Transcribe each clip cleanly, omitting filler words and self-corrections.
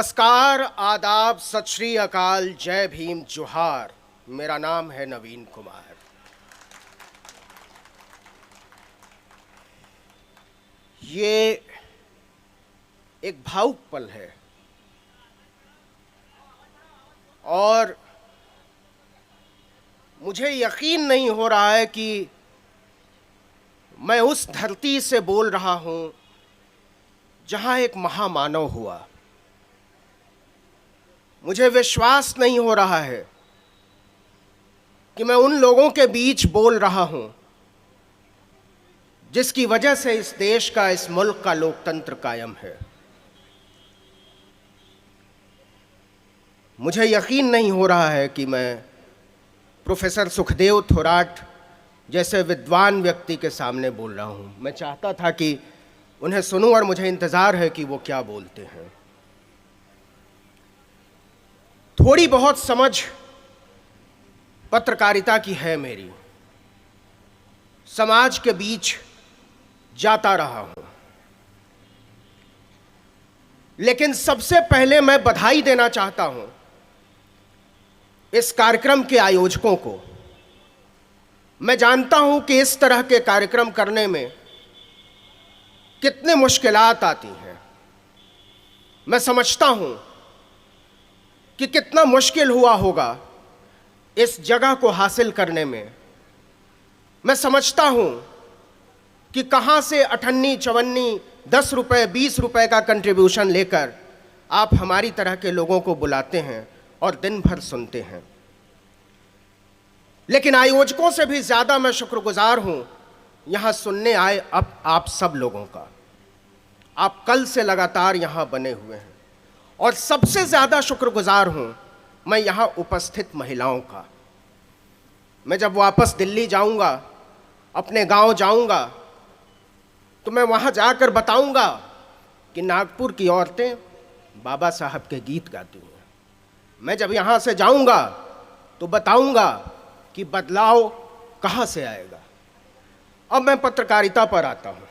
नमस्कार, आदाब, सत श्री अकाल, जय भीम, जोहार। मेरा नाम है नवीन कुमार। ये एक भावुक पल है और मुझे यकीन नहीं हो रहा है कि मैं उस धरती से बोल रहा हूं जहां एक महामानव हुआ। मुझे विश्वास नहीं हो रहा है कि मैं उन लोगों के बीच बोल रहा हूं जिसकी वजह से इस देश का, इस मुल्क का लोकतंत्र कायम है। मुझे यकीन नहीं हो रहा है कि मैं प्रोफेसर सुखदेव थोराट जैसे विद्वान व्यक्ति के सामने बोल रहा हूं। मैं चाहता था कि उन्हें सुनूं और मुझे इंतज़ार है कि वो क्या बोलते हैं। थोड़ी बहुत समझ पत्रकारिता की है मेरी। समाज के बीच जाता रहा हूं, लेकिन सबसे पहले मैं बधाई देना चाहता हूं इस कार्यक्रम के आयोजकों को। मैं जानता हूं कि इस तरह के कार्यक्रम करने में कितनी मुश्किलात आती हैं। मैं समझता हूं कि कितना मुश्किल हुआ होगा इस जगह को हासिल करने में। मैं समझता हूं कि कहां से अठन्नी चवन्नी 10 रुपए 20 रुपए का कंट्रीब्यूशन लेकर आप हमारी तरह के लोगों को बुलाते हैं और दिन भर सुनते हैं। लेकिन आयोजकों से भी ज़्यादा मैं शुक्रगुजार हूं यहां सुनने आए अब आप सब लोगों का। आप कल से लगातार यहां बने हुए हैं और सबसे ज़्यादा शुक्रगुजार हूं मैं यहां उपस्थित महिलाओं का। मैं जब वापस दिल्ली जाऊंगा, अपने गांव जाऊंगा, तो मैं वहां जाकर बताऊंगा कि नागपुर की औरतें बाबा साहब के गीत गाती हैं। मैं जब यहां से जाऊंगा तो बताऊंगा कि बदलाव कहां से आएगा। अब मैं पत्रकारिता पर आता हूं।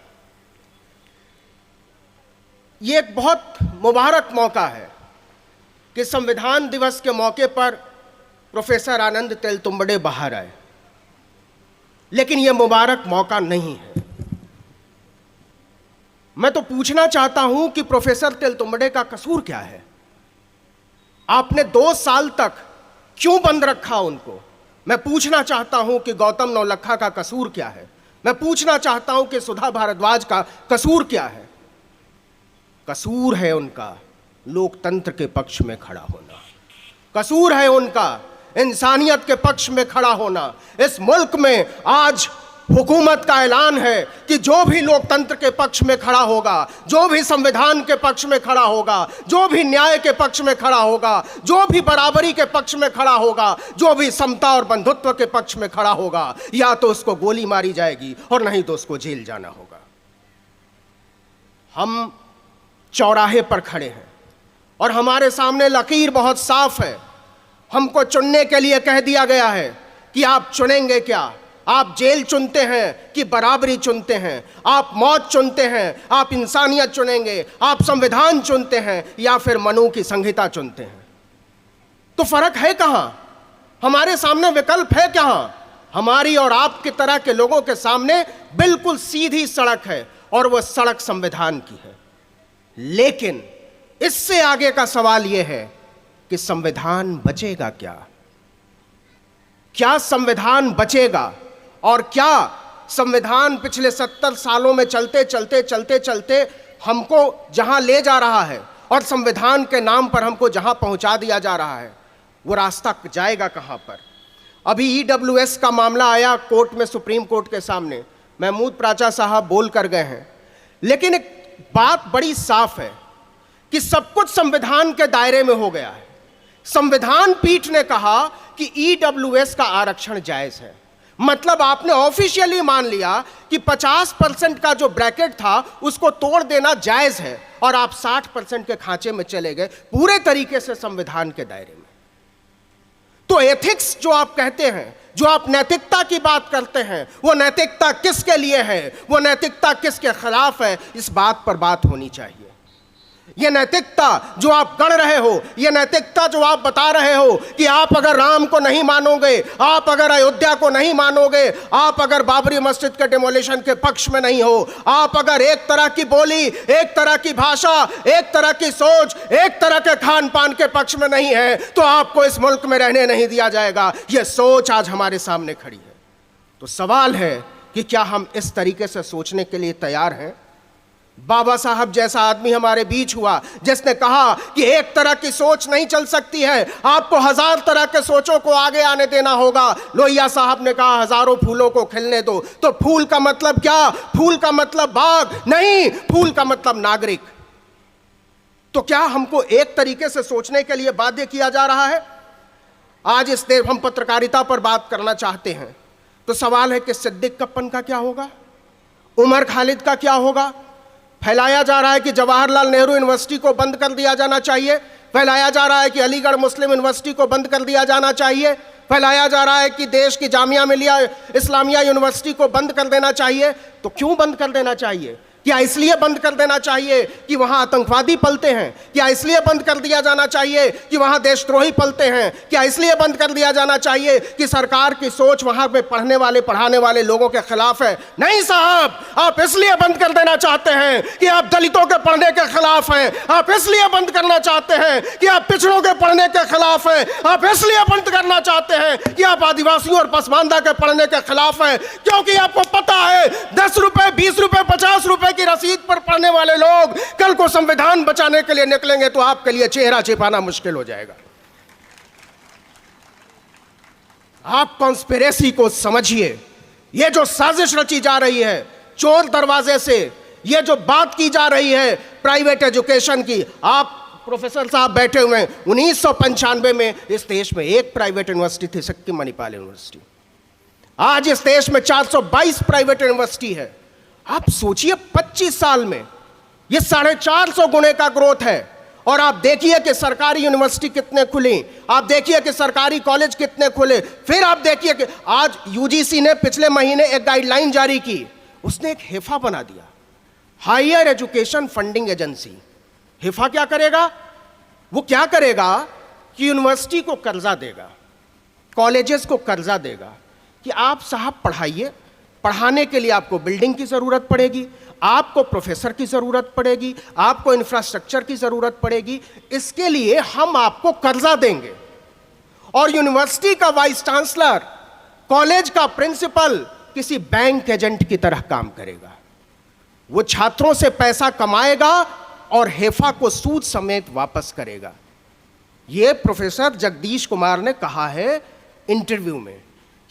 ये एक बहुत मुबारक मौका है कि संविधान दिवस के मौके पर प्रोफेसर आनंद तेलतुंबड़े बाहर आए, लेकिन ये मुबारक मौका नहीं है। मैं तो पूछना चाहता हूं कि प्रोफेसर तेलतुंबड़े का कसूर क्या है? आपने 2 साल तक क्यों बंद रखा उनको? मैं पूछना चाहता हूं कि गौतम नौलखा का कसूर क्या है? मैं पूछना चाहता हूं कि सुधा भारद्वाज का कसूर क्या है? कसूर है उनका लोकतंत्र के पक्ष में खड़ा होना। कसूर है उनका इंसानियत के पक्ष में खड़ा होना। इस मुल्क में आज हुकूमत का ऐलान है कि जो भी लोकतंत्र के पक्ष में खड़ा होगा, जो भी संविधान के पक्ष में खड़ा होगा, जो भी न्याय के पक्ष में खड़ा होगा, जो भी बराबरी के पक्ष में खड़ा होगा, जो भी समता और बंधुत्व के पक्ष में खड़ा होगा, या तो उसको गोली मारी जाएगी और नहीं तो उसको जेल जाना होगा। हम चौराहे पर खड़े हैं और हमारे सामने लकीर बहुत साफ है। हमको चुनने के लिए कह दिया गया है कि आप चुनेंगे क्या? आप जेल चुनते हैं कि बराबरी चुनते हैं? आप मौत चुनते हैं, आप इंसानियत चुनेंगे, आप संविधान चुनते हैं या फिर मनु की संहिता चुनते हैं? तो फर्क है कहां? हमारे सामने विकल्प है कहां? हमारी और आपकी तरह के लोगों के सामने बिल्कुल सीधी सड़क है और वह सड़क संविधान की है। लेकिन इससे आगे का सवाल यह है कि संविधान बचेगा क्या? क्या संविधान बचेगा? और क्या संविधान पिछले 70 सालों में चलते चलते हमको जहां ले जा रहा है और संविधान के नाम पर हमको जहां पहुंचा दिया जा रहा है, वो रास्ता जाएगा कहां पर? अभी ईडब्ल्यूएस का मामला आया कोर्ट में, सुप्रीम कोर्ट के सामने। महमूद प्राचा साहब बोल कर गए हैं, लेकिन एक बात बड़ी साफ है कि सब कुछ संविधान के दायरे में हो गया है। संविधान पीठ ने कहा कि ईडब्ल्यूएस का आरक्षण जायज है। मतलब आपने ऑफिशियली मान लिया कि 50% का जो ब्रैकेट था उसको तोड़ देना जायज है और आप 60% के खांचे में चले गए, पूरे तरीके से संविधान के दायरे में। तो एथिक्स जो आप कहते हैं, जो आप नैतिकता की बात करते हैं, वो नैतिकता किसके लिए है? वो नैतिकता किसके खिलाफ है? इस बात पर बात होनी चाहिए। ये नैतिकता जो आप गढ़ रहे हो, ये नैतिकता जो आप बता रहे हो कि आप अगर राम को नहीं मानोगे, आप अगर अयोध्या को नहीं मानोगे, आप अगर बाबरी मस्जिद के डिमोलिशन के पक्ष में नहीं हो, आप अगर एक तरह की बोली, एक तरह की भाषा, एक तरह की सोच, एक तरह के खान पान के पक्ष में नहीं है, तो आपको इस मुल्क में रहने नहीं दिया जाएगा। यह सोच आज हमारे सामने खड़ी है। तो सवाल है कि क्या हम इस तरीके से सोचने के लिए तैयार हैं? बाबा साहब जैसा आदमी हमारे बीच हुआ जिसने कहा कि एक तरह की सोच नहीं चल सकती है, आपको 1000 तरह के सोचों को आगे आने देना होगा। लोहिया साहब ने कहा हजारों फूलों को खिलने दो। तो फूल का मतलब क्या? फूल का मतलब बाग नहीं, फूल का मतलब नागरिक। तो क्या हमको एक तरीके से सोचने के लिए बाध्य किया जा रहा है? आज इस देश हम पत्रकारिता पर बात करना चाहते हैं, तो सवाल है कि सिद्दीक कप्पन का क्या होगा, उमर खालिद का क्या होगा? फैलाया जा रहा है कि जवाहरलाल नेहरू यूनिवर्सिटी को बंद कर दिया जाना चाहिए, फैलाया जा रहा है कि अलीगढ़ मुस्लिम यूनिवर्सिटी को बंद कर दिया जाना चाहिए, फैलाया जा रहा है कि देश की जामिया मिलिया इस्लामिया यूनिवर्सिटी को बंद कर देना चाहिए। तो क्यों बंद कर देना चाहिए? क्या इसलिए बंद कर देना चाहिए कि वहां आतंकवादी पलते हैं? क्या इसलिए बंद कर दिया जाना चाहिए कि वहां देशद्रोही पलते हैं? क्या इसलिए बंद कर दिया जाना चाहिए कि सरकार की सोच वहां पे पढ़ने वाले पढ़ाने वाले लोगों के खिलाफ है? नहीं साहब, आप इसलिए बंद कर देना चाहते हैं कि आप दलितों के पढ़ने के खिलाफ हैं, आप इसलिए बंद करना चाहते हैं कि आप पिछड़ों के पढ़ने के खिलाफ हैं, आप इसलिए बंद करना चाहते हैं कि आप आदिवासियों और पसमानदा के पढ़ने के खिलाफ हैं, क्योंकि आपको पता है 10 रुपए, 20 रुपए, 50 रुपए की रसीद पर पढ़ने वाले लोग कल को संविधान बचाने के लिए निकलेंगे तो आपके लिए चेहरा छिपाना मुश्किल हो जाएगा। आप कॉन्स्पिरेसी को समझिए। ये जो साजिश रची जा रही है चोर दरवाजे से, ये जो बात की जा रही है प्राइवेट एजुकेशन की, आप प्रोफेसर साहब बैठे हुए हैं, 1995 में इस देश में एक प्राइवेट यूनिवर्सिटी थी, सिक्किम मणिपाल यूनिवर्सिटी। आज इस देश में 422 प्राइवेट यूनिवर्सिटी है। आप सोचिए 25 साल में ये 450 गुने का ग्रोथ है। और आप देखिए कि सरकारी यूनिवर्सिटी कितने खुली, आप देखिए कि सरकारी कॉलेज कितने खुले। फिर आप देखिए कि आज यूजीसी ने पिछले महीने एक गाइडलाइन जारी की, उसने एक हिफा बना दिया, हायर एजुकेशन फंडिंग एजेंसी। हिफा क्या करेगा? वो क्या करेगा कि यूनिवर्सिटी को कर्जा देगा, कॉलेजेस को कर्जा देगा कि आप साहब पढ़ाइए, पढ़ाने के लिए आपको बिल्डिंग की ज़रूरत पड़ेगी, आपको प्रोफेसर की ज़रूरत पड़ेगी, आपको इंफ्रास्ट्रक्चर की ज़रूरत पड़ेगी, इसके लिए हम आपको कर्जा देंगे। और यूनिवर्सिटी का वाइस चांसलर, कॉलेज का प्रिंसिपल किसी बैंक एजेंट की तरह काम करेगा। वो छात्रों से पैसा कमाएगा और हेफा को सूद समेत वापस करेगा। ये प्रोफेसर जगदीश कुमार ने कहा है इंटरव्यू में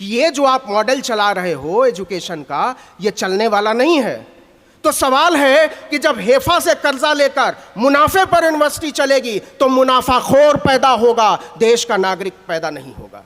कि ये जो आप मॉडल चला रहे हो एजुकेशन का, ये चलने वाला नहीं है। तो सवाल है कि जब हेफा से कर्जा लेकर मुनाफे पर यूनिवर्सिटी चलेगी तो मुनाफाखोर पैदा होगा, देश का नागरिक पैदा नहीं होगा।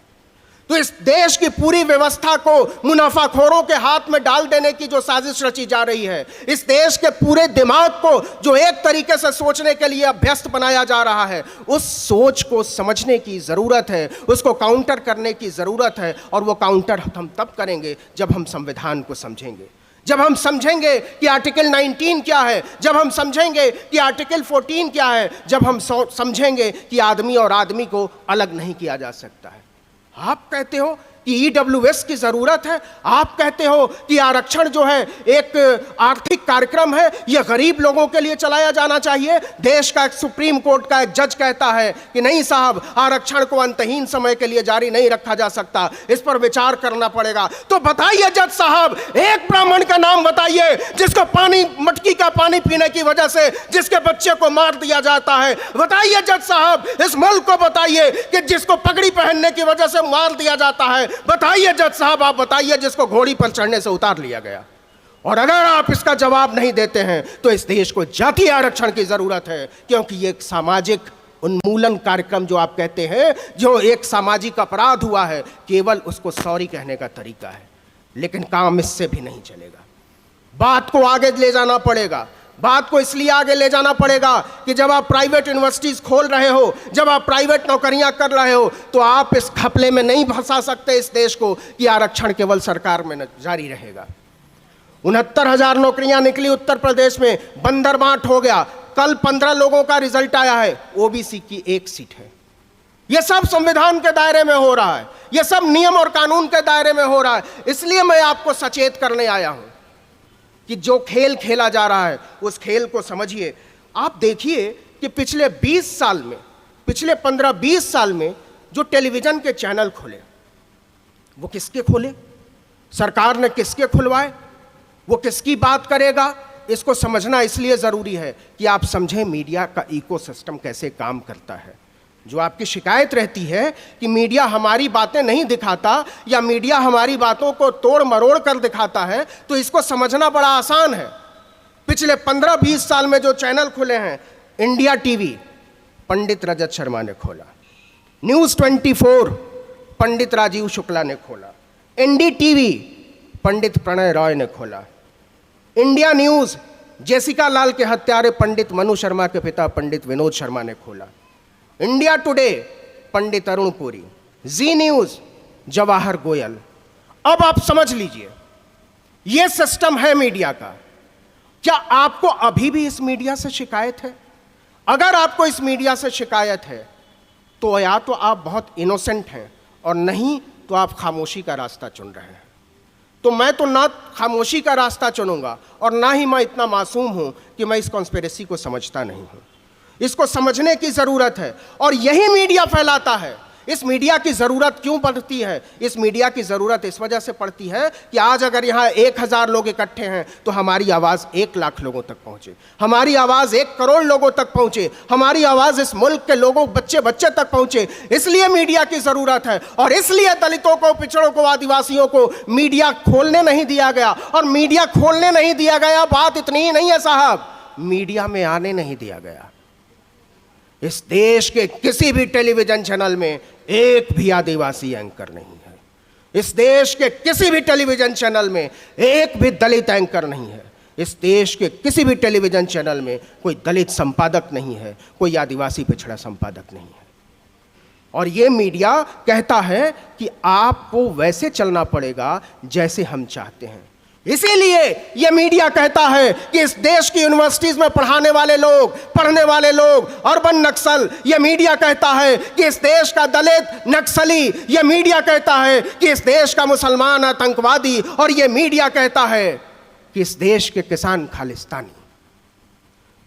तो इस देश की पूरी व्यवस्था को मुनाफाखोरों के हाथ में डाल देने की जो साजिश रची जा रही है, इस देश के पूरे दिमाग को जो एक तरीके से सोचने के लिए अभ्यस्त बनाया जा रहा है, उस सोच को समझने की ज़रूरत है, उसको काउंटर करने की ज़रूरत है। और वो काउंटर हम तब करेंगे जब हम संविधान को समझेंगे, जब हम समझेंगे कि आर्टिकल 19 क्या है, जब हम समझेंगे कि आर्टिकल 14 क्या है, जब हम समझेंगे कि आदमी और आदमी को अलग नहीं किया जा सकता है। आप कहते हो कि ईडब्ल्यूएस की ज़रूरत है, आप कहते हो कि आरक्षण जो है एक आर्थिक कार्यक्रम है, यह गरीब लोगों के लिए चलाया जाना चाहिए। देश का एक सुप्रीम कोर्ट का एक जज कहता है कि नहीं साहब, आरक्षण को अंतहीन समय के लिए जारी नहीं रखा जा सकता, इस पर विचार करना पड़ेगा। तो बताइए जज साहब, एक ब्राह्मण का नाम बताइए जिसको पानी, मटकी का पानी पीने की वजह से जिसके बच्चे को मार दिया जाता है। बताइए जज साहब, इस मुल्क को बताइए कि जिसको पगड़ी पहनने की वजह से मार दिया जाता है। बताइए जज साहब, आप बताइए जिसको घोड़ी पर चढ़ने से उतार लिया गया। और अगर आप इसका जवाब नहीं देते हैं तो इस देश को जातीय आरक्षण की जरूरत है, क्योंकि ये एक सामाजिक उन्मूलन कार्यक्रम जो आप कहते हैं, जो एक सामाजिक अपराध हुआ है, केवल उसको सॉरी कहने का तरीका है, लेकिन काम इससे भी नहीं चलेगा। बात को आगे ले जाना पड़ेगा। बात को इसलिए आगे ले जाना पड़ेगा कि जब आप प्राइवेट यूनिवर्सिटीज खोल रहे हो, जब आप प्राइवेट नौकरियां कर रहे हो, तो आप इस घपले में नहीं फंसा सकते इस देश को कि आरक्षण केवल सरकार में जारी रहेगा। 69,000 नौकरियां निकली उत्तर प्रदेश में, बंदरबांट हो गया। कल 15 लोगों का रिजल्ट आया है, ओबीसी की 1 सीट है। यह सब संविधान के दायरे में हो रहा है, यह सब नियम और कानून के दायरे में हो रहा है। इसलिए मैं आपको सचेत करने आया हूं कि जो खेल खेला जा रहा है उस खेल को समझिए। आप देखिए कि पिछले 20 साल में, पिछले 15-20 साल में जो टेलीविजन के चैनल खोले, वो किसके खोले? सरकार ने किसके खुलवाए? वो किसकी बात करेगा? इसको समझना इसलिए जरूरी है कि आप समझें मीडिया का इकोसिस्टम कैसे काम करता है। जो आपकी शिकायत रहती है कि मीडिया हमारी बातें नहीं दिखाता या मीडिया हमारी बातों को तोड़ मरोड़ कर दिखाता है, तो इसको समझना बड़ा आसान है। पिछले 15-20 साल में जो चैनल खुले हैं, इंडिया टीवी पंडित रजत शर्मा ने खोला, न्यूज़ 24 पंडित राजीव शुक्ला ने खोला, एनडीटीवी पंडित प्रणय रॉय ने खोला, इंडिया न्यूज़ जेसिका लाल के हत्यारे पंडित मनु शर्मा के पिता पंडित विनोद शर्मा ने खोला, इंडिया टुडे पंडित अरुण पुरी, जी न्यूज़ जवाहर गोयल। अब आप समझ लीजिए, यह सिस्टम है मीडिया का। क्या आपको अभी भी इस मीडिया से शिकायत है? अगर आपको इस मीडिया से शिकायत है तो या तो आप बहुत इनोसेंट हैं और नहीं तो आप खामोशी का रास्ता चुन रहे हैं। तो मैं तो ना खामोशी का रास्ता चुनूंगा और ना ही मैं इतना मासूम हूं कि मैं इस कॉन्स्पिरेसी को समझता नहीं हूं। इसको समझने की जरूरत है और यही मीडिया फैलाता है। इस मीडिया की जरूरत क्यों पड़ती है? इस मीडिया की जरूरत इस वजह से पड़ती है कि आज अगर यहाँ 1000 लोग इकट्ठे हैं तो हमारी आवाज 1 लाख लोगों तक पहुंचे, हमारी आवाज 1 करोड़ लोगों तक पहुंचे, हमारी आवाज इस मुल्क के लोगों बच्चे बच्चे तक पहुंचे। इसलिए मीडिया की जरूरत है और इसलिए दलितों को, पिछड़ों को, आदिवासियों को मीडिया खोलने नहीं दिया गया। और मीडिया खोलने नहीं दिया गया, बात इतनी ही नहीं है साहब, मीडिया में आने नहीं दिया गया। इस देश के किसी भी टेलीविजन चैनल में एक भी आदिवासी एंकर नहीं है। इस देश के किसी भी टेलीविजन चैनल में एक भी दलित एंकर नहीं है। इस देश के किसी भी टेलीविजन चैनल में कोई दलित संपादक नहीं है, कोई आदिवासी पिछड़ा संपादक नहीं है। और ये मीडिया कहता है कि आपको वैसे चलना पड़ेगा जैसे हम चाहते हैं। इसीलिए यह मीडिया कहता है कि इस देश की यूनिवर्सिटीज में पढ़ने वाले लोग अर्बन नक्सल। यह मीडिया कहता है कि इस देश का दलित नक्सली। यह मीडिया कहता है कि इस देश का मुसलमान आतंकवादी। और यह मीडिया कहता है कि इस देश के किसान खालिस्तानी।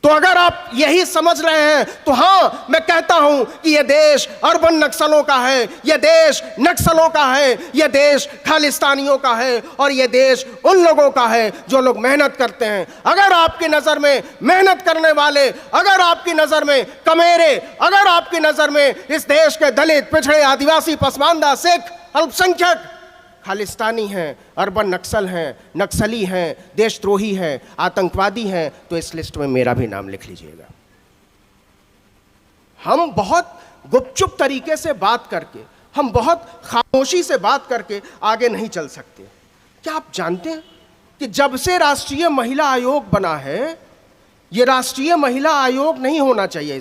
तो अगर आप यही समझ रहे हैं तो हाँ, मैं कहता हूं कि यह देश अर्बन नक्सलों का है, यह देश नक्सलों का है, यह देश खालिस्तानियों का है और यह देश उन लोगों का है जो लोग मेहनत करते हैं। अगर आपकी नजर में मेहनत करने वाले, अगर आपकी नजर में कमेरे, अगर आपकी नजर में इस देश के दलित, पिछड़े, आदिवासी, पसमानदा, सिख, अल्पसंख्यक खालिस्तानी हैं, अर्बन नक्सल हैं, नक्सली हैं, देशद्रोही हैं, आतंकवादी हैं, तो इस लिस्ट में मेरा भी नाम लिख लीजिएगा। हम बहुत गुपचुप तरीके से बात करके, हम बहुत खामोशी से बात करके आगे नहीं चल सकते। क्या आप जानते हैं कि जब से राष्ट्रीय महिला आयोग बना है, यह राष्ट्रीय महिला आयोग नहीं होना चाहिए,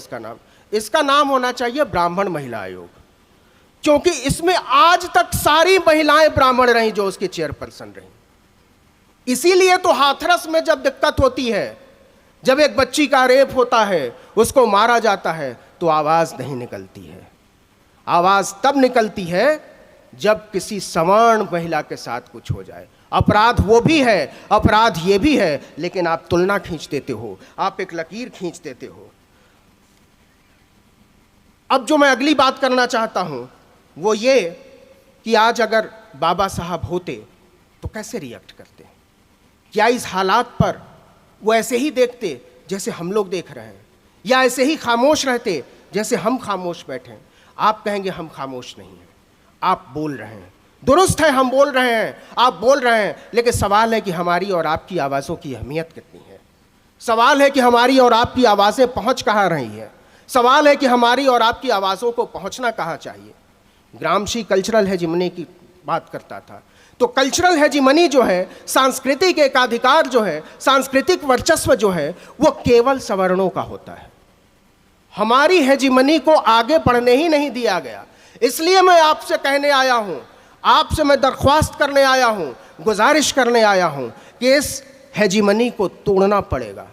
इसका नाम होना चाहिए ब्राह्मण महिला आयोग, क्योंकि इसमें आज तक सारी महिलाएं ब्राह्मण रहीं जो उसकी चेयरपर्सन रहीं। इसीलिए तो हाथरस में जब दिक्कत होती है, जब एक बच्ची का रेप होता है, उसको मारा जाता है, तो आवाज नहीं निकलती है। आवाज तब निकलती है जब किसी सवर्ण महिला के साथ कुछ हो जाए। अपराध वो भी है, अपराध ये भी है, लेकिन आप तुलना खींच देते हो, आप एक लकीर खींच देते हो। अब जो मैं अगली बात करना चाहता हूं वो ये कि आज अगर बाबा साहब होते तो कैसे रिएक्ट करते? क्या इस हालात पर वो ऐसे ही देखते जैसे हम लोग देख रहे हैं, या ऐसे ही खामोश रहते जैसे हम खामोश बैठे हैं? आप कहेंगे हम खामोश नहीं हैं, आप बोल रहे हैं। दुरुस्त है, हम बोल रहे हैं, आप बोल रहे हैं, लेकिन सवाल है कि हमारी और आपकी आवाज़ों की अहमियत कितनी है। सवाल है कि हमारी और आपकी आवाज़ें पहुंच कहाँ रही हैं। सवाल है कि हमारी और आपकी आवाज़ों को पहुंचना कहाँ चाहिए। ग्रामशी कल्चरल हेजिमनी की बात करता था, तो कल्चरल हेजिमनी जो है, सांस्कृतिक एकाधिकार जो है, सांस्कृतिक वर्चस्व जो है, वो केवल सवर्णों का होता है। हमारी हेजिमनी को आगे बढ़ने ही नहीं दिया गया। इसलिए मैं आपसे कहने आया हूं, आपसे मैं दरख्वास्त करने आया हूं, गुजारिश करने आया हूं कि इस हेजिमनी को तोड़ना पड़ेगा।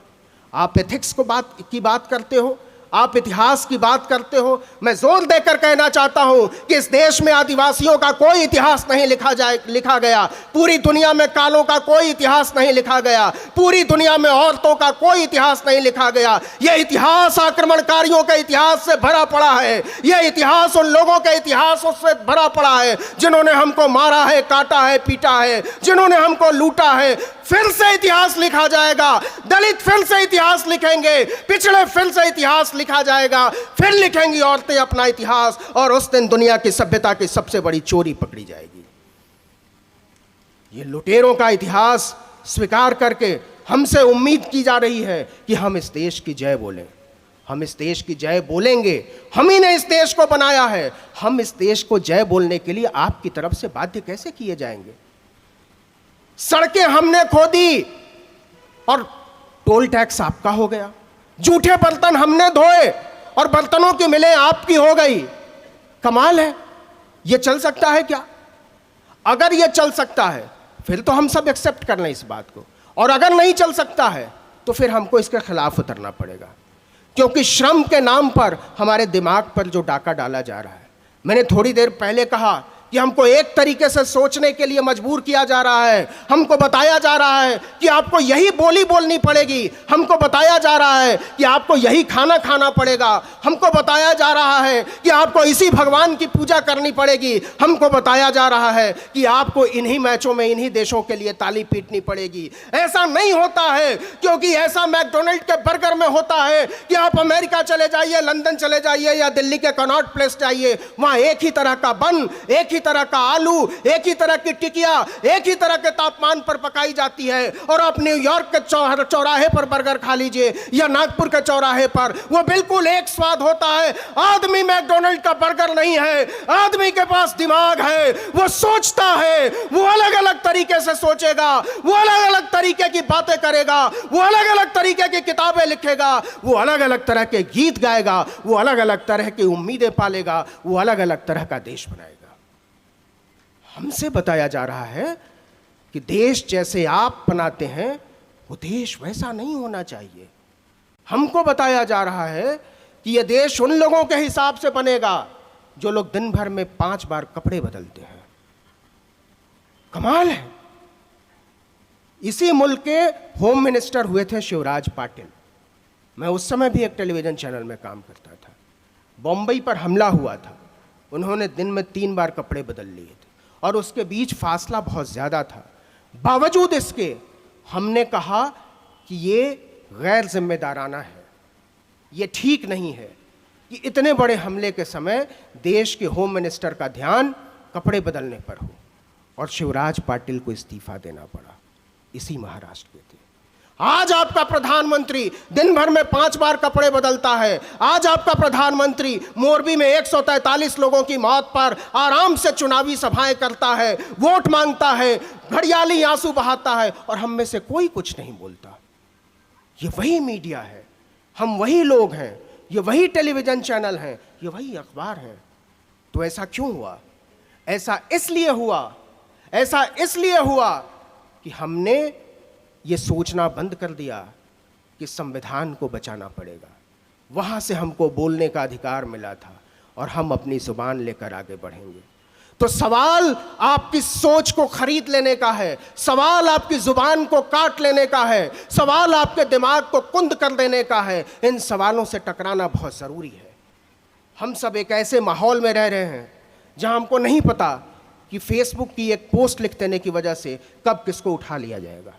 आप एथिक्स की बात करते हो, आप इतिहास की बात करते हो। मैं जोर देकर कहना चाहता हूं कि इस देश में आदिवासियों का कोई इतिहास नहीं लिखा गया। पूरी दुनिया में कालों का कोई इतिहास नहीं लिखा गया। पूरी दुनिया में औरतों का कोई इतिहास नहीं लिखा गया। यह इतिहास आक्रमणकारियों के इतिहास से भरा पड़ा है। यह इतिहास उन लोगों के इतिहासों से भरा पड़ा है जिन्होंने हमको मारा है, काटा है, पीटा है, जिन्होंने हमको लूटा है। फिर से इतिहास लिखा जाएगा। दलित फिर से इतिहास लिखेंगे, पिछड़े फिर से इतिहास लिखा जाएगा, फिर लिखेंगी औरतें अपना इतिहास, और उस दिन दुनिया की सभ्यता की सबसे बड़ी चोरी पकड़ी जाएगी। ये लुटेरों का इतिहास स्वीकार करके हमसे उम्मीद की जा रही है कि हम इस देश की जय बोलें। हम इस देश की जय बोलेंगे। हम ही ने इस देश को बनाया है। हम इस देश को जय बोलने के लिए आपकी तरफ से बाध्य कैसे किए जाएंगे? सड़कें हमने खोदी और टोल टैक्स आपका हो गया। जूठे बर्तन हमने धोए और बर्तनों की मिलें आपकी हो गई। कमाल है। यह चल सकता है क्या? अगर यह चल सकता है फिर तो हम सब एक्सेप्ट कर लें इस बात को, और अगर नहीं चल सकता है तो फिर हमको इसके खिलाफ उतरना पड़ेगा, क्योंकि श्रम के नाम पर हमारे दिमाग पर जो डाका डाला जा रहा है। मैंने थोड़ी देर पहले कहा कि हमको एक तरीके से सोचने के लिए मजबूर किया जा रहा है। हमको बताया जा रहा है कि आपको यही बोली बोलनी पड़ेगी। हमको बताया जा रहा है कि आपको यही खाना खाना पड़ेगा। हमको बताया जा रहा है कि आपको इसी भगवान की पूजा करनी पड़ेगी। हमको बताया जा रहा है कि आपको इन्हीं मैचों में इन्हीं देशों के लिए ताली पीटनी पड़ेगी। ऐसा नहीं होता है, क्योंकि ऐसा मैकडोनल्ड के बर्गर में होता है कि आप अमेरिका चले जाइए, लंदन चले जाइए या दिल्ली के कनॉट प्लेस जाइए, वहां एक ही तरह का बन, एक ही तरह का आलू, एक ही तरह की टिकिया, एक ही तरह के तापमान पर पकाई जाती है। और आप न्यूयॉर्क के चौराहे पर बर्गर खा लीजिए या नागपुर के चौराहे पर, वो बिल्कुल एक स्वाद होता है। आदमी मैकडोनल्ड का बर्गर नहीं है। आदमी के पास दिमाग है, वो सोचता है, वो अलग अलग तरीके से सोचेगा, वो अलग अलग तरीके की बातें करेगा, वो अलग अलग तरीके की किताबें लिखेगा, वो अलग अलग तरह के गीत गाएगा, वो अलग अलग तरह की उम्मीदें पालेगा, वो अलग अलग तरह का देश बनाएगा। हमसे बताया जा रहा है कि देश जैसे आप बनाते हैं वो देश वैसा नहीं होना चाहिए। हमको बताया जा रहा है कि यह देश उन लोगों के हिसाब से बनेगा जो लोग दिन भर में 5 बार कपड़े बदलते हैं। कमाल है। इसी मुल्क के होम मिनिस्टर हुए थे शिवराज पाटिल। मैं उस समय भी एक टेलीविजन चैनल में काम करता था। बॉम्बई पर हमला हुआ था, उन्होंने दिन में 3 बार कपड़े बदल लिए थे और उसके बीच फासला बहुत ज़्यादा था। बावजूद इसके हमने कहा कि ये गैर जिम्मेदाराना है, ये ठीक नहीं है कि इतने बड़े हमले के समय देश के होम मिनिस्टर का ध्यान कपड़े बदलने पर हो, और शिवराज पाटिल को इस्तीफा देना पड़ा। इसी महाराष्ट्र के थे। आज आपका प्रधानमंत्री दिन भर में 5 बार कपड़े बदलता है। आज आपका प्रधानमंत्री मोरबी में 143 लोगों की मौत पर आराम से चुनावी सभाएं करता है, वोट मांगता है, घड़ियाली आंसू बहाता है, और हम में से कोई कुछ नहीं बोलता। ये वही मीडिया है, हम वही लोग हैं, ये वही टेलीविजन चैनल हैं, ये वही अखबार हैं। तो ऐसा क्यों हुआ? ऐसा इसलिए हुआ कि हमने ये सोचना बंद कर दिया कि संविधान को बचाना पड़ेगा। वहाँ से हमको बोलने का अधिकार मिला था और हम अपनी जुबान लेकर आगे बढ़ेंगे। तो सवाल आपकी सोच को खरीद लेने का है, सवाल आपकी जुबान को काट लेने का है, सवाल आपके दिमाग को कुंद कर देने का है। इन सवालों से टकराना बहुत ज़रूरी है। हम सब एक ऐसे माहौल में रह रहे हैं जहाँ हमको नहीं पता कि फेसबुक की एक पोस्ट लिख देने की वजह से कब किसको उठा लिया जाएगा।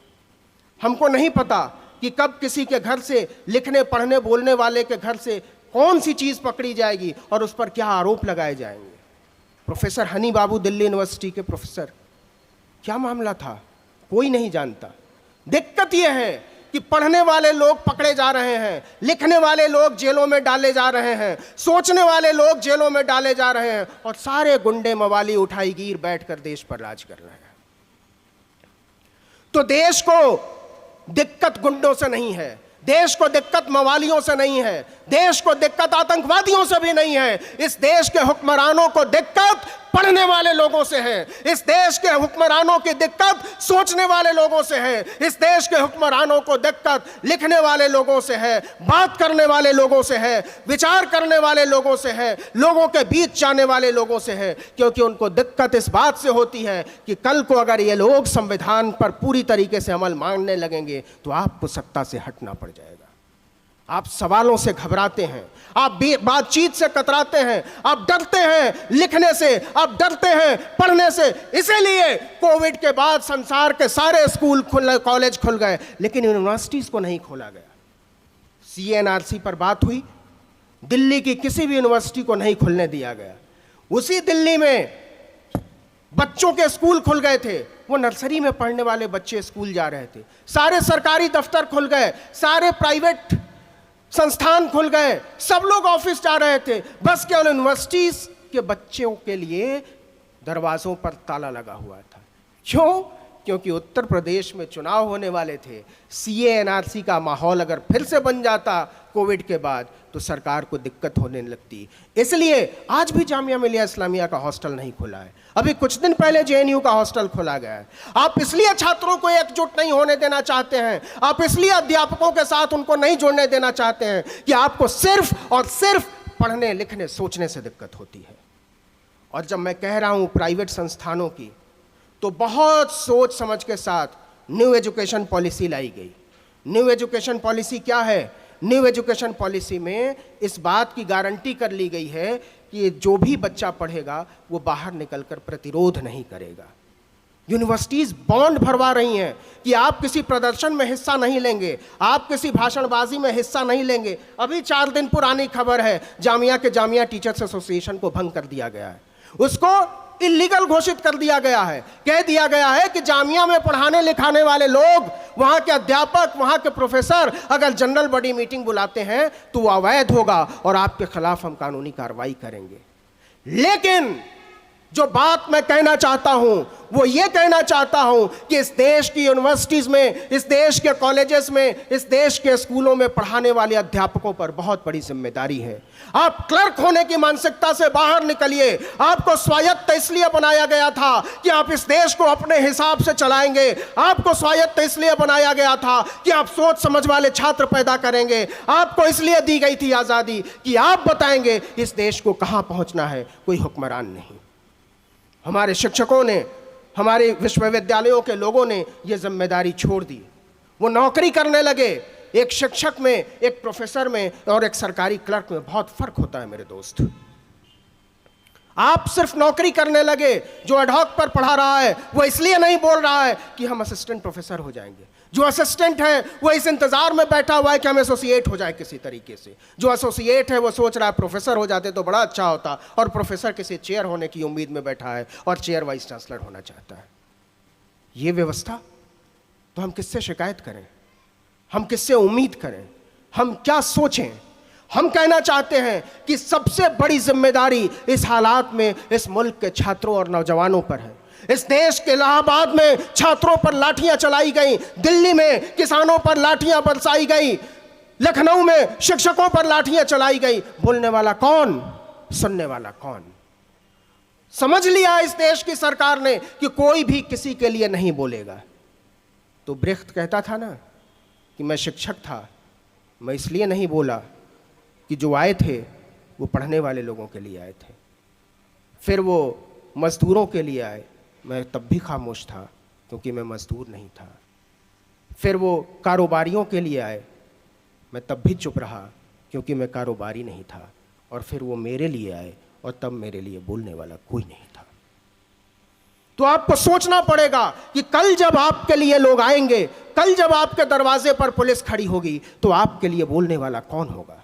हमको नहीं पता कि कब किसी के घर से, लिखने पढ़ने बोलने वाले के घर से कौन सी चीज़ पकड़ी जाएगी और उस पर क्या आरोप लगाए जाएंगे। प्रोफेसर हनी बाबू दिल्ली यूनिवर्सिटी के प्रोफेसर, क्या मामला था कोई नहीं जानता। दिक्कत यह है कि पढ़ने वाले लोग पकड़े जा रहे हैं, लिखने वाले लोग जेलों में डाले जा रहे हैं, सोचने वाले लोग जेलों में डाले जा रहे हैं, और सारे गुंडे मवाली उठाई गिर बैठकर देश पर राज कर रहे हैं। तो देश को दिक्कत गुंडों से नहीं है, देश को दिक्कत मवालियों से नहीं है, देश को दिक्कत आतंकवादियों से भी नहीं है। इस देश के हुक्मरानों को दिक्कत पढ़ने वाले लोगों से है। इस देश के हुक्मरानों की दिक्कत सोचने वाले लोगों से है। इस देश के हुक्मरानों को दिक्कत लिखने वाले लोगों से है, बात करने वाले लोगों से है, विचार करने वाले लोगों से है, लोगों के बीच जाने वाले लोगों से है। क्योंकि उनको दिक्कत इस बात से होती है कि कल को अगर ये लोग संविधान पर पूरी तरीके से अमल मांगने लगेंगे तो आपको सत्ता से हटना पड़ जाएगा। आप सवालों से घबराते हैं, आप बातचीत से कतराते हैं, आप डरते हैं लिखने से, आप डरते हैं पढ़ने से। इसीलिए कोविड के बाद संसार के सारे स्कूल कॉलेज खुल गए, लेकिन यूनिवर्सिटीज को नहीं खोला गया। CNRC पर बात हुई, दिल्ली की किसी भी यूनिवर्सिटी को नहीं खुलने दिया गया। उसी दिल्ली में बच्चों के स्कूल खुल गए थे, वो नर्सरी में पढ़ने वाले बच्चे स्कूल जा रहे थे। सारे सरकारी दफ्तर खुल गए, सारे प्राइवेट संस्थान खुल गए, सब लोग ऑफिस जा रहे थे। बस केवल यूनिवर्सिटीज के बच्चों के लिए दरवाजों पर ताला लगा हुआ था। क्यों? क्योंकि उत्तर प्रदेश में चुनाव होने वाले थे। CNRC का माहौल अगर फिर से बन जाता कोविड के बाद तो सरकार को दिक्कत होने लगती। इसलिए आज भी जामिया मिलिया इस्लामिया का हॉस्टल नहीं खुला है। अभी कुछ दिन पहले JNU का हॉस्टल खोला गया है। आप इसलिए छात्रों को एकजुट नहीं होने देना चाहते हैं, आप इसलिए अध्यापकों के साथ उनको नहीं जोड़ने देना चाहते हैं कि आपको सिर्फ और सिर्फ पढ़ने लिखने सोचने से दिक्कत होती है। और जब मैं कह रहा हूं प्राइवेट संस्थानों की, तो बहुत सोच समझ के साथ न्यू एजुकेशन पॉलिसी लाई गई। न्यू एजुकेशन पॉलिसी क्या है? न्यू एजुकेशन पॉलिसी में इस बात की गारंटी कर ली गई है कि जो भी बच्चा पढ़ेगा वो बाहर निकलकर प्रतिरोध नहीं करेगा। यूनिवर्सिटीज बॉन्ड भरवा रही हैं कि आप किसी प्रदर्शन में हिस्सा नहीं लेंगे, आप किसी भाषणबाजी में हिस्सा नहीं लेंगे। अभी 4 दिन पुरानी खबर है, जामिया के जामिया टीचर्स एसोसिएशन को भंग कर दिया गया है, उसको इलीगल घोषित कर दिया गया है। कह दिया गया है कि जामिया में पढ़ाने लिखाने वाले लोग, वहां के अध्यापक, वहां के प्रोफेसर अगर जनरल बॉडी मीटिंग बुलाते हैं तो वो अवैध होगा और आपके खिलाफ हम कानूनी कार्रवाई करेंगे। लेकिन जो बात मैं कहना चाहता हूं वो ये कहना चाहता हूं कि इस देश की यूनिवर्सिटीज में, इस देश के कॉलेजेस में, इस देश के स्कूलों में पढ़ाने वाले अध्यापकों पर बहुत बड़ी जिम्मेदारी है। आप क्लर्क होने की मानसिकता से बाहर निकलिए। आपको स्वायत्त इसलिए बनाया गया था कि आप इस देश को अपने हिसाब से चलाएंगे। आपको स्वायत्त इसलिए बनाया गया था कि आप सोच समझ वाले छात्र पैदा करेंगे। आपको इसलिए दी गई थी आजादी कि आप बताएंगे इस देश को कहां पहुंचना है, कोई हुक्मरान नहीं। हमारे शिक्षकों ने, हमारे विश्वविद्यालयों के लोगों ने यह जिम्मेदारी छोड़ दी। वो नौकरी करने लगे। एक शिक्षक में, एक प्रोफेसर में और एक सरकारी क्लर्क में बहुत फर्क होता है मेरे दोस्त। आप सिर्फ नौकरी करने लगे। जो एडहॉक पर पढ़ा रहा है वो इसलिए नहीं बोल रहा है कि हम असिस्टेंट प्रोफेसर हो जाएंगे। जो असिस्टेंट है वो इस इंतजार में बैठा हुआ है कि हम एसोसिएट हो जाए किसी तरीके से। जो एसोसिएट है वो सोच रहा है प्रोफेसर हो जाते तो बड़ा अच्छा होता, और प्रोफेसर किसी चेयर होने की उम्मीद में बैठा है और चेयर वाइस चांसलर होना चाहता है। ये व्यवस्था, तो हम किससे शिकायत करें? हम किससे उम्मीद करें? हम क्या सोचें? हम कहना चाहते हैं कि सबसे बड़ी जिम्मेदारी इस हालात में इस मुल्क के छात्रों और नौजवानों पर है। इस देश के इलाहाबाद में छात्रों पर लाठियां चलाई गई, दिल्ली में किसानों पर लाठियां बरसाई गई, लखनऊ में शिक्षकों पर लाठियां चलाई गई। बोलने वाला कौन? सुनने वाला कौन? समझ लिया इस देश की सरकार ने कि कोई भी किसी के लिए नहीं बोलेगा। तो ब्रेख्त कहता था ना कि मैं शिक्षक था, मैं इसलिए नहीं बोला कि जो आए थे वो पढ़ने वाले लोगों के लिए आए थे। फिर वो मजदूरों के लिए आए, मैं तब भी खामोश था क्योंकि मैं मजदूर नहीं था। फिर वो कारोबारियों के लिए आए, मैं तब भी चुप रहा क्योंकि मैं कारोबारी नहीं था। और फिर वो मेरे लिए आए और तब मेरे लिए बोलने वाला कोई नहीं था। तो आपको सोचना पड़ेगा कि कल जब आपके लिए लोग आएंगे, कल जब आपके दरवाजे पर पुलिस खड़ी होगी, तो आपके लिए बोलने वाला कौन होगा?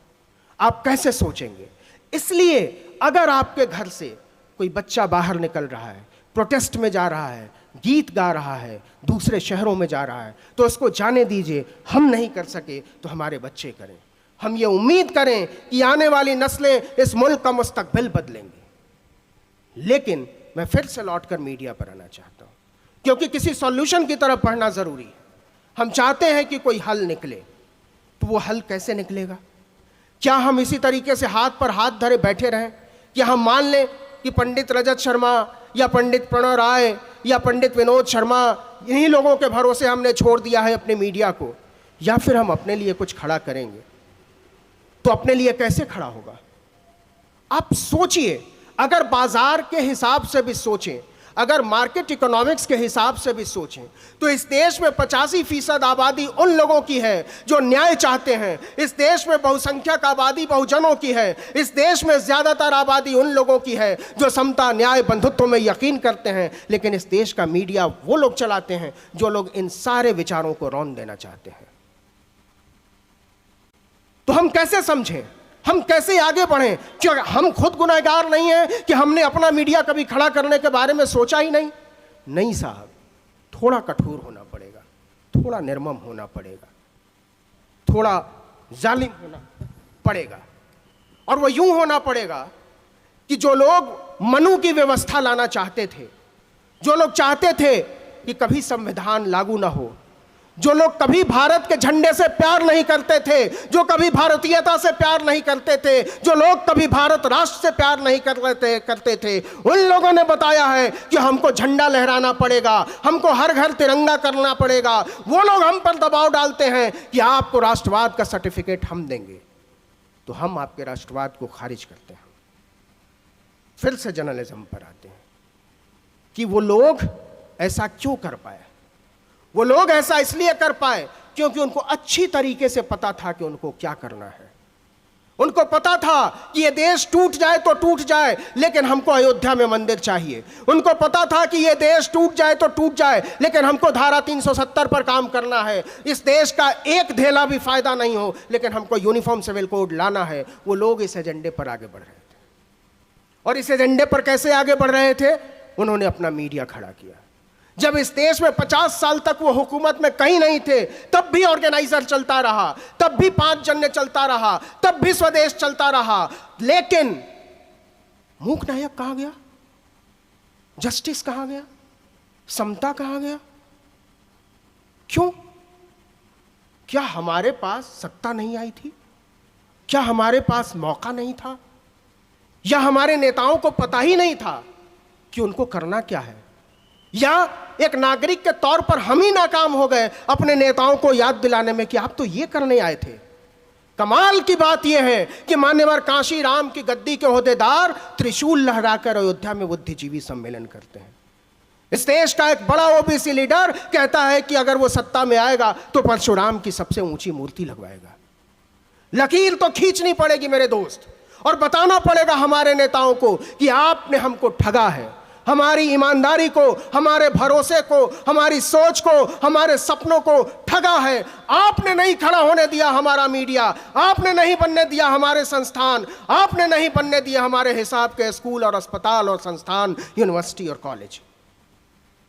आप कैसे सोचेंगे? इसलिए अगर आपके घर से कोई बच्चा बाहर निकल रहा है, प्रोटेस्ट में जा रहा है, गीत गा रहा है, दूसरे शहरों में जा रहा है, तो उसको जाने दीजिए। हम नहीं कर सके तो हमारे बच्चे करें। हम ये उम्मीद करें कि आने वाली नस्लें इस मुल्क का मुस्तकबिल बदलेंगे। लेकिन मैं फिर से लौटकर मीडिया पर आना चाहता हूं, क्योंकि किसी सॉल्यूशन की तरफ बढ़ना जरूरी है। हम चाहते हैं कि कोई हल निकले। तो वो हल कैसे निकलेगा? क्या हम इसी तरीके से हाथ पर हाथ धरे बैठे रहें कि हम मान लें कि पंडित रजत शर्मा या पंडित प्रणव राय या पंडित विनोद शर्मा, इन्हीं लोगों के भरोसे हमने छोड़ दिया है अपने मीडिया को, या फिर हम अपने लिए कुछ खड़ा करेंगे? तो अपने लिए कैसे खड़ा होगा? आप सोचिए, अगर बाजार के हिसाब से भी सोचें, अगर मार्केट इकोनॉमिक्स के हिसाब से भी सोचें, तो इस देश में 85% आबादी उन लोगों की है जो न्याय चाहते हैं। इस देश में बहुसंख्यक आबादी बहुजनों की है। इस देश में ज्यादातर आबादी उन लोगों की है जो समता, न्याय, बंधुत्व में यकीन करते हैं। लेकिन इस देश का मीडिया वो लोग चलाते हैं जो लोग इन सारे विचारों को रौंद देना चाहते हैं। तो हम कैसे समझें, हम कैसे आगे बढ़ें? क्या हम खुद गुनहगार नहीं हैं कि हमने अपना मीडिया कभी खड़ा करने के बारे में सोचा ही नहीं? नहीं साहब, थोड़ा कठोर होना पड़ेगा, थोड़ा निर्मम होना पड़ेगा, थोड़ा जालिम होना पड़ेगा। और वो यूं होना पड़ेगा कि जो लोग मनु की व्यवस्था लाना चाहते थे, जो लोग चाहते थे कि कभी संविधान लागू ना हो, जो लोग कभी भारत के झंडे से प्यार नहीं करते थे, जो कभी भारतीयता से प्यार नहीं करते थे, जो लोग कभी भारत राष्ट्र से प्यार नहीं करते थे, उन लोगों ने बताया है कि हमको झंडा लहराना पड़ेगा, हमको हर घर तिरंगा करना पड़ेगा। वो लोग हम पर दबाव डालते हैं कि आपको राष्ट्रवाद का सर्टिफिकेट हम देंगे, तो हम आपके राष्ट्रवाद को खारिज करते हैं। फिर से जर्नलिज्म पर आते हैं कि वो लोग ऐसा क्यों कर पाए। वो लोग ऐसा इसलिए कर पाए क्योंकि उनको अच्छी तरीके से पता था कि उनको क्या करना है। उनको पता था कि ये देश टूट जाए तो टूट जाए, लेकिन हमको अयोध्या में मंदिर चाहिए। उनको पता था कि ये देश टूट जाए तो टूट जाए, लेकिन हमको धारा 370 पर काम करना है। इस देश का एक ढेला भी फायदा नहीं हो, लेकिन हमको यूनिफॉर्म सिविल कोड लाना है। वो लोग इस एजेंडे पर आगे बढ़ रहे थे। और इस एजेंडे पर कैसे आगे बढ़ रहे थे? उन्होंने अपना मीडिया खड़ा किया। जब इस देश में 50 साल तक वो हुकूमत में कहीं नहीं थे, तब भी ऑर्गेनाइजर चलता रहा, तब भी 5 जन्य चलता रहा, तब भी स्वदेश चलता रहा। लेकिन मूक नायक कहां गया? जस्टिस कहां गया? समता कहां गया? क्यों? क्या हमारे पास सत्ता नहीं आई थी? क्या हमारे पास मौका नहीं था? या हमारे नेताओं को पता ही नहीं था कि उनको करना क्या है? या एक नागरिक के तौर पर हम ही नाकाम हो गए अपने नेताओं को याद दिलाने में कि आप तो ये करने आए थे। कमाल की बात यह है कि मान्यवर कांशी राम की गद्दी के ओहदेदार त्रिशूल लहराकर अयोध्या में बुद्धिजीवी सम्मेलन करते हैं। इस देश का एक बड़ा ओबीसी लीडर कहता है कि अगर वो सत्ता में आएगा तो परशुराम की सबसे ऊंची मूर्ति लगवाएगा। लकीर तो खींचनी पड़ेगी मेरे दोस्त, और बताना पड़ेगा हमारे नेताओं को कि आपने हमको ठगा है। हमारी ईमानदारी को, हमारे भरोसे को, हमारी सोच को, हमारे सपनों को ठगा है। आपने नहीं खड़ा होने दिया हमारा मीडिया, आपने नहीं बनने दिया हमारे संस्थान, आपने नहीं बनने दिया हमारे हिसाब के स्कूल और अस्पताल और संस्थान, यूनिवर्सिटी और कॉलेज।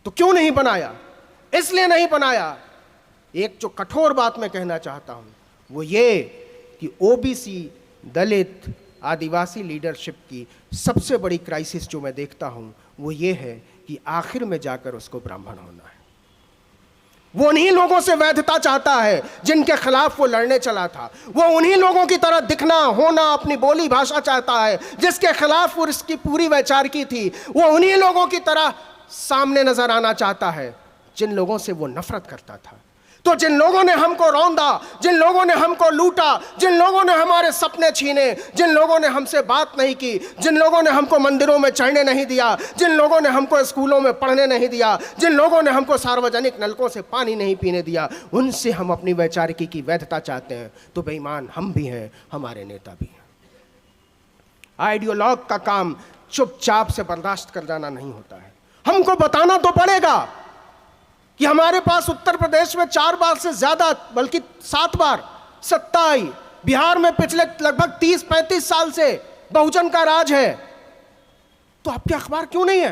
तो क्यों नहीं बनाया? इसलिए नहीं बनाया। एक जो कठोर बात मैं कहना चाहता हूं वो ये कि ओबीसी, दलित, आदिवासी लीडरशिप की सबसे बड़ी क्राइसिस जो मैं देखता हूं वो ये है कि आखिर में जाकर उसको ब्राह्मण होना है। वो उन्हीं लोगों से वैधता चाहता है जिनके खिलाफ वो लड़ने चला था। वो उन्हीं लोगों की तरह दिखना, होना, अपनी बोली भाषा चाहता है जिसके खिलाफ वो इसकी पूरी वैचारिकी थी। वो उन्हीं लोगों की तरह सामने नजर आना चाहता है जिन लोगों से वो नफरत करता था। तो जिन लोगों ने हमको रौंदा, जिन लोगों ने हमको लूटा, जिन लोगों ने हमारे सपने छीने, जिन लोगों ने हमसे बात नहीं की, जिन लोगों ने हमको मंदिरों में चढ़ने नहीं दिया, जिन लोगों ने हमको स्कूलों में पढ़ने नहीं दिया, जिन लोगों ने हमको सार्वजनिक नलकों से पानी नहीं पीने दिया, उनसे हम अपनी वैचारिकी की वैधता चाहते हैं। तो बेईमान हम भी हैं, हमारे नेता भी हैं। आइडियोलॉग का काम चुपचाप से बर्दाश्त कर जाना नहीं होता है। हमको बताना तो पड़ेगा कि हमारे पास उत्तर प्रदेश में 4 बार से ज्यादा, बल्कि 7 बार सत्ता आई। बिहार में पिछले लगभग 30-35 साल से बहुजन का राज है। तो आपके अखबार क्यों नहीं है?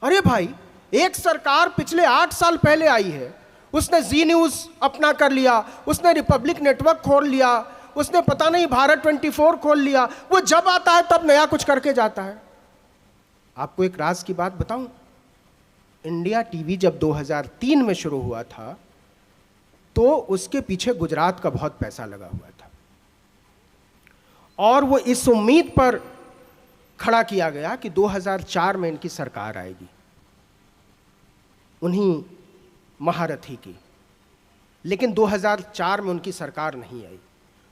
अरे भाई, एक सरकार पिछले 8 साल पहले आई है, उसने जी न्यूज अपना कर लिया, उसने रिपब्लिक नेटवर्क खोल लिया, उसने पता नहीं भारत 24 खोल लिया। वो जब आता है तब नया कुछ करके जाता है। आपको एक राज की बात बताऊं, इंडिया टीवी जब 2003 में शुरू हुआ था तो उसके पीछे गुजरात का बहुत पैसा लगा हुआ था और वो इस उम्मीद पर खड़ा किया गया कि 2004 में इनकी सरकार आएगी, उन्हीं महारथी की। लेकिन 2004 में उनकी सरकार नहीं आई,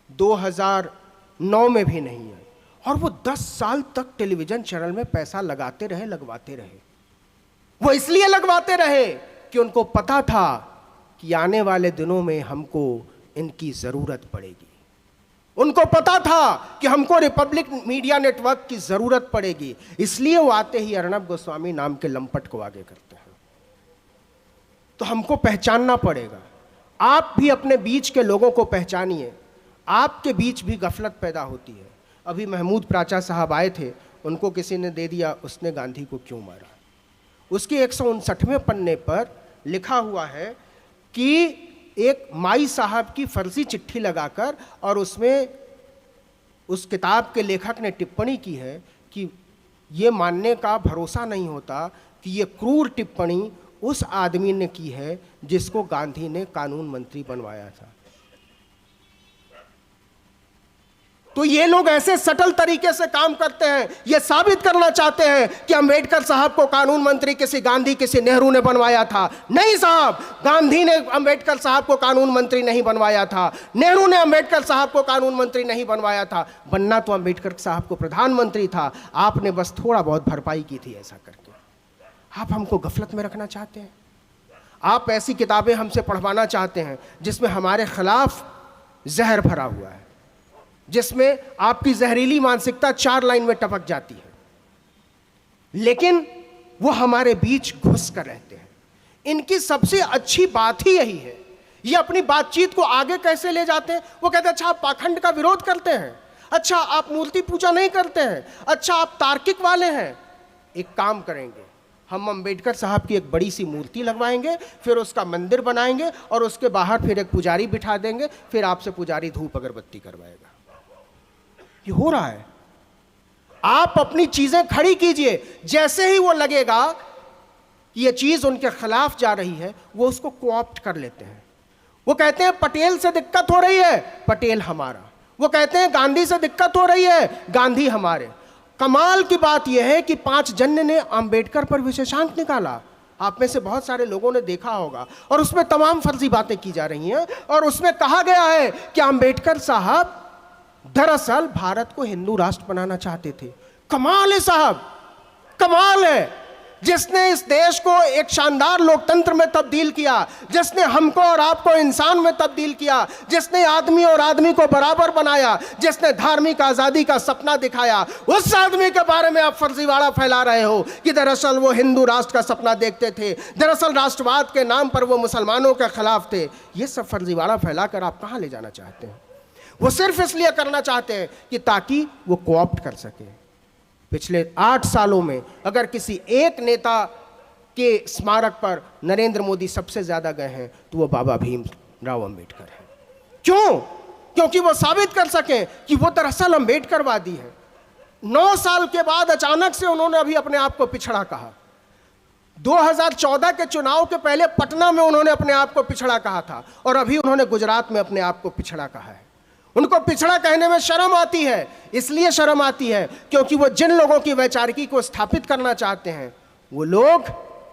2009 में भी नहीं आई, और वो 10 साल तक टेलीविजन चैनल में पैसा लगवाते रहे। वो इसलिए लगवाते रहे कि उनको पता था कि आने वाले दिनों में हमको इनकी जरूरत पड़ेगी। उनको पता था कि हमको रिपब्लिक मीडिया नेटवर्क की जरूरत पड़ेगी, इसलिए वो आते ही अर्णब गोस्वामी नाम के लंपट को आगे करते हैं। तो हमको पहचानना पड़ेगा। आप भी अपने बीच के लोगों को पहचानिए। आपके बीच भी गफलत पैदा होती है। अभी महमूद प्राचा साहब आए थे, उनको किसी ने दे दिया उसने गांधी को क्यों मारा। उसके 159वें पन्ने पर लिखा हुआ है कि एक माई साहब की फर्जी चिट्ठी लगाकर, और उसमें उस किताब के लेखक ने टिप्पणी की है कि ये मानने का भरोसा नहीं होता कि ये क्रूर टिप्पणी उस आदमी ने की है जिसको गांधी ने कानून मंत्री बनवाया था। तो ये लोग ऐसे सटल तरीके से काम करते हैं, ये साबित करना चाहते हैं कि अंबेडकर साहब को कानून मंत्री किसी गांधी किसी नेहरू ने बनवाया था। नहीं साहब, गांधी ने अंबेडकर साहब को कानून मंत्री नहीं बनवाया था, नेहरू ने अंबेडकर साहब को कानून मंत्री नहीं बनवाया था। बनना तो अंबेडकर साहब को प्रधानमंत्री था, आपने बस थोड़ा बहुत भरपाई की थी ऐसा करके। आप हमको गफलत में रखना चाहते हैं। आप ऐसी किताबें हमसे पढ़वाना चाहते हैं जिसमें हमारे खिलाफ जहर भरा हुआ है, जिसमें आपकी जहरीली मानसिकता 4 लाइन में टपक जाती है, लेकिन वो हमारे बीच घुस कर रहते हैं। इनकी सबसे अच्छी बात ही यही है। ये अपनी बातचीत को आगे कैसे ले जाते हैं। वो कहते हैं अच्छा आप पाखंड का विरोध करते हैं, अच्छा आप मूर्ति पूजा नहीं करते हैं, अच्छा आप तार्किक वाले हैं। एक काम करेंगे, हम अंबेडकर साहब की एक बड़ी सी मूर्ति लगवाएंगे, फिर उसका मंदिर बनाएंगे और उसके बाहर फिर एक पुजारी बिठा देंगे, फिर आपसे पुजारी धूप अगरबत्ती करवाएगा। ये हो रहा है। आप अपनी चीजें खड़ी कीजिए, जैसे ही वो लगेगा कि ये चीज उनके खिलाफ जा रही है, वो उसको कोऑप्ट कर लेते हैं। वो कहते हैं पटेल से दिक्कत हो रही है, पटेल हमारा। वो कहते हैं गांधी से दिक्कत हो रही है, गांधी हमारे। कमाल की बात यह है कि 5 जन्य ने अंबेडकर पर विशेषांक निकाला। आप में से बहुत सारे लोगों ने देखा होगा, और उसमें तमाम फर्जी बातें की जा रही हैं, और उसमें कहा गया है कि अंबेडकर साहब दरअसल भारत को हिंदू राष्ट्र बनाना चाहते थे। कमाल है साहब, कमाल है। जिसने इस देश को एक शानदार लोकतंत्र में तब्दील किया, जिसने हमको और आपको इंसान में तब्दील किया, जिसने आदमी और आदमी को बराबर बनाया, जिसने धार्मिक आजादी का सपना दिखाया, उस आदमी के बारे में आप फर्जीवाड़ा फैला रहे हो कि दरअसल वो हिंदू राष्ट्र का सपना देखते थे, दरअसल राष्ट्रवाद के नाम पर वो मुसलमानों के खिलाफ थे। ये सब फर्जीवाड़ा फैलाकर आप कहां ले जाना चाहते हैं। वो सिर्फ इसलिए करना चाहते हैं कि ताकि वो कोऑप्ट कर सके। पिछले 8 सालों में अगर किसी एक नेता के स्मारक पर नरेंद्र मोदी सबसे ज्यादा गए हैं तो वो बाबा भीमराव अंबेडकर हैं। क्यों? क्योंकि वो साबित कर सकें कि वो दरअसल अंबेडकरवादी है। 9 साल के बाद अचानक से उन्होंने अभी अपने आप को पिछड़ा कहा। 2014 के चुनाव के पहले पटना में उन्होंने अपने आप को पिछड़ा कहा था, और अभी उन्होंने गुजरात में अपने आप को पिछड़ा कहा है। उनको पिछड़ा कहने में शर्म आती है, इसलिए शर्म आती है क्योंकि वो जिन लोगों की वैचारिकी को स्थापित करना चाहते हैं, वो लोग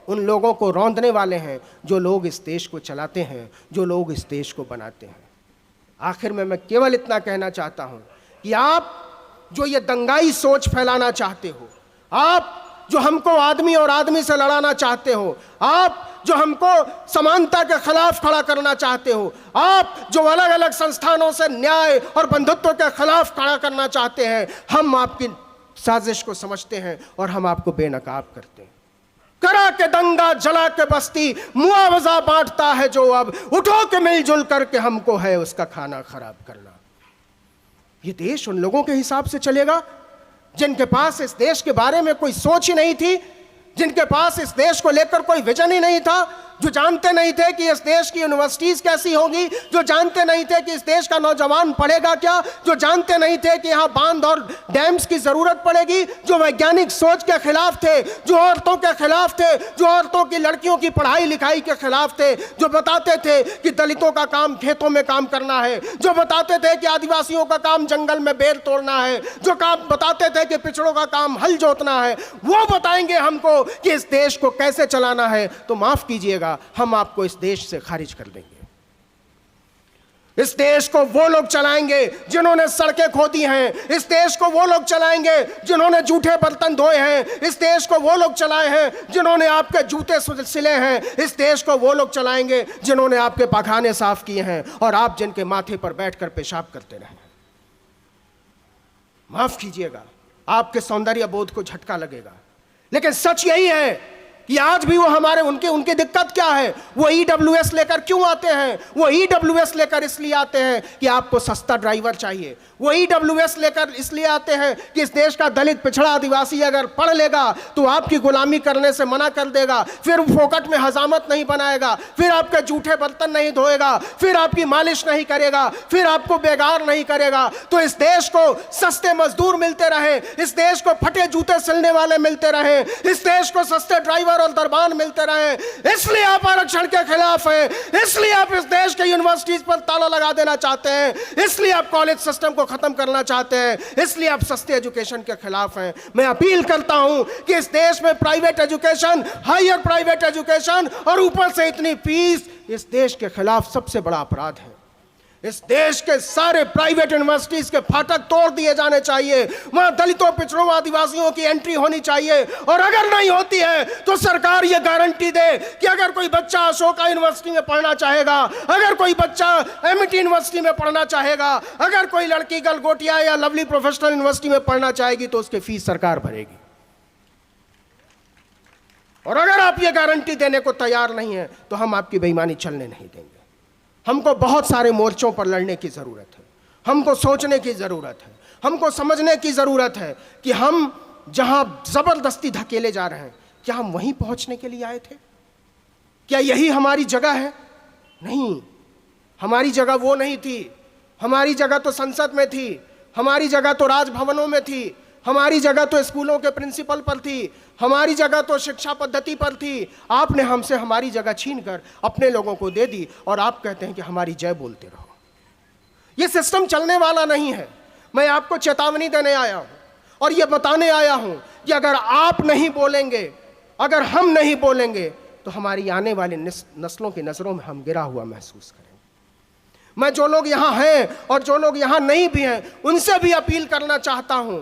उन लोगों को रौंदने वाले हैं जो लोग इस देश को चलाते हैं, जो लोग इस देश को बनाते हैं। आखिर में मैं केवल इतना कहना चाहता हूं कि आप जो ये दंगाई सोच फैलाना चाहते हो, आप जो हमको आदमी और आदमी से लड़ाना चाहते हो, आप जो हमको समानता के खिलाफ खड़ा करना चाहते हो, आप जो अलग अलग संस्थानों से न्याय और बंधुत्व के खिलाफ खड़ा करना चाहते हैं, हम आपकी साजिश को समझते हैं और हम आपको बेनकाब करते हैं। करा के दंगा जला के बस्ती, मुआवजा बांटता है जो अब, उठो के मिलजुल करके हमको है उसका खाना खराब करना। ये देश उन लोगों के हिसाब से चलेगा जिनके पास इस देश के बारे में कोई सोच ही नहीं थी, जिनके पास इस देश को लेकर कोई विजन ही नहीं था, जो जानते नहीं थे कि इस देश की यूनिवर्सिटीज कैसी होगी, जो जानते नहीं थे कि इस देश का नौजवान पढ़ेगा क्या, जो जानते नहीं थे कि यहाँ बांध और डैम्स की जरूरत पड़ेगी, जो वैज्ञानिक सोच के खिलाफ थे, जो औरतों के खिलाफ थे, जो औरतों की लड़कियों की पढ़ाई लिखाई के खिलाफ थे, जो बताते थे कि दलितों का काम खेतों में काम करना है, जो बताते थे कि आदिवासियों का काम जंगल में बेल तोड़ना है, जो काम बताते थे कि पिछड़ों का काम हल जोतना है, वो बताएंगे हमको कि इस देश को कैसे चलाना है, तो माफ कीजिएगा, हम आपको इस देश से खारिज कर देंगे। इस देश को वो लोग चलाएंगे जिन्होंने सड़कें खोदी हैं, इस देश को वो लोग चलाएंगे जिन्होंने जूठे बर्तन धोए हैं, इस देश को वो लोग चलाए हैं जिन्होंने आपके जूते सिले हैं, इस देश को वो लोग चलाएंगे जिन्होंने आपके पखाने साफ किए हैं और आप जिनके माथे पर बैठकर पेशाब करते रहे। माफ कीजिएगा, आपके सौंदर्य बोध को झटका लगेगा, लेकिन सच यही है कि आज भी वो हमारे उनकी दिक्कत क्या है, वो ईडब्ल्यूएस लेकर क्यों आते हैं? वो ईडब्ल्यूएस लेकर इसलिए आते हैं कि आपको सस्ता ड्राइवर चाहिए। वो ईडब्ल्यूएस लेकर इसलिए आते हैं कि इस देश का दलित पिछड़ा आदिवासी अगर पढ़ लेगा तो आपकी गुलामी करने से मना कर देगा, फिर फोकट में हजामत नहीं बनाएगा, फिर आपके जूठे बर्तन नहीं धोएगा, फिर आपकी मालिश नहीं करेगा, फिर आपको बेगार नहीं करेगा। तो इस देश को सस्ते मजदूर मिलते रहे, इस देश को फटे जूते सिलने वाले मिलते रहे, इस देश को सस्ते ड्राइवर और दरबान मिलते रहे, इसलिए आप आरक्षण के खिलाफ हैं, इसलिए आप इस देश के यूनिवर्सिटीज पर ताला लगा देना चाहते हैं, इसलिए आप कॉलेज सिस्टम को खत्म करना चाहते हैं, इसलिए आप सस्ते एजुकेशन के खिलाफ हैं। मैं अपील करता हूं कि इस देश में private education, higher private education और ऊपर से इतनी फीस इस देश के खिलाफ सबसे बड़ा अपराध है। इस देश के सारे प्राइवेट यूनिवर्सिटीज के फाटक तोड़ दिए जाने चाहिए, वहां दलितों, पिछड़ों, आदिवासियों की एंट्री होनी चाहिए, और अगर नहीं होती है तो सरकार यह गारंटी दे कि अगर कोई बच्चा अशोका यूनिवर्सिटी में पढ़ना चाहेगा, अगर कोई बच्चा एमआईटी यूनिवर्सिटी में पढ़ना चाहेगा, अगर कोई लड़की गलगोटिया या लवली प्रोफेशनल यूनिवर्सिटी में पढ़ना चाहेगी तो उसकी फीस सरकार भरेगी। और अगर आप ये गारंटी देने को तैयार नहीं है तो हम आपकी बेईमानी चलने नहीं देंगे। हमको बहुत सारे मोर्चों पर लड़ने की ज़रूरत है, हमको सोचने की ज़रूरत है, हमको समझने की ज़रूरत है कि हम जहां ज़बरदस्ती धकेले जा रहे हैं, क्या हम वहीं पहुंचने के लिए आए थे? क्या यही हमारी जगह है? नहीं, हमारी जगह वो नहीं थी। हमारी जगह तो संसद में थी, हमारी जगह तो राजभवनों में थी, हमारी जगह तो स्कूलों के प्रिंसिपल पर थी, हमारी जगह तो शिक्षा पद्धति पर थी। आपने हमसे हमारी जगह छीनकर अपने लोगों को दे दी और आप कहते हैं कि हमारी जय बोलते रहो। यह सिस्टम चलने वाला नहीं है। मैं आपको चेतावनी देने आया हूं और यह बताने आया हूं कि अगर आप नहीं बोलेंगे, अगर हम नहीं बोलेंगे तो हमारी आने वाली नस्लों की नजरों में हम गिरा हुआ महसूस करेंगे। मैं जो लोग यहां हैं और जो लोग यहां नहीं भी हैं उनसे भी अपील करना चाहता हूं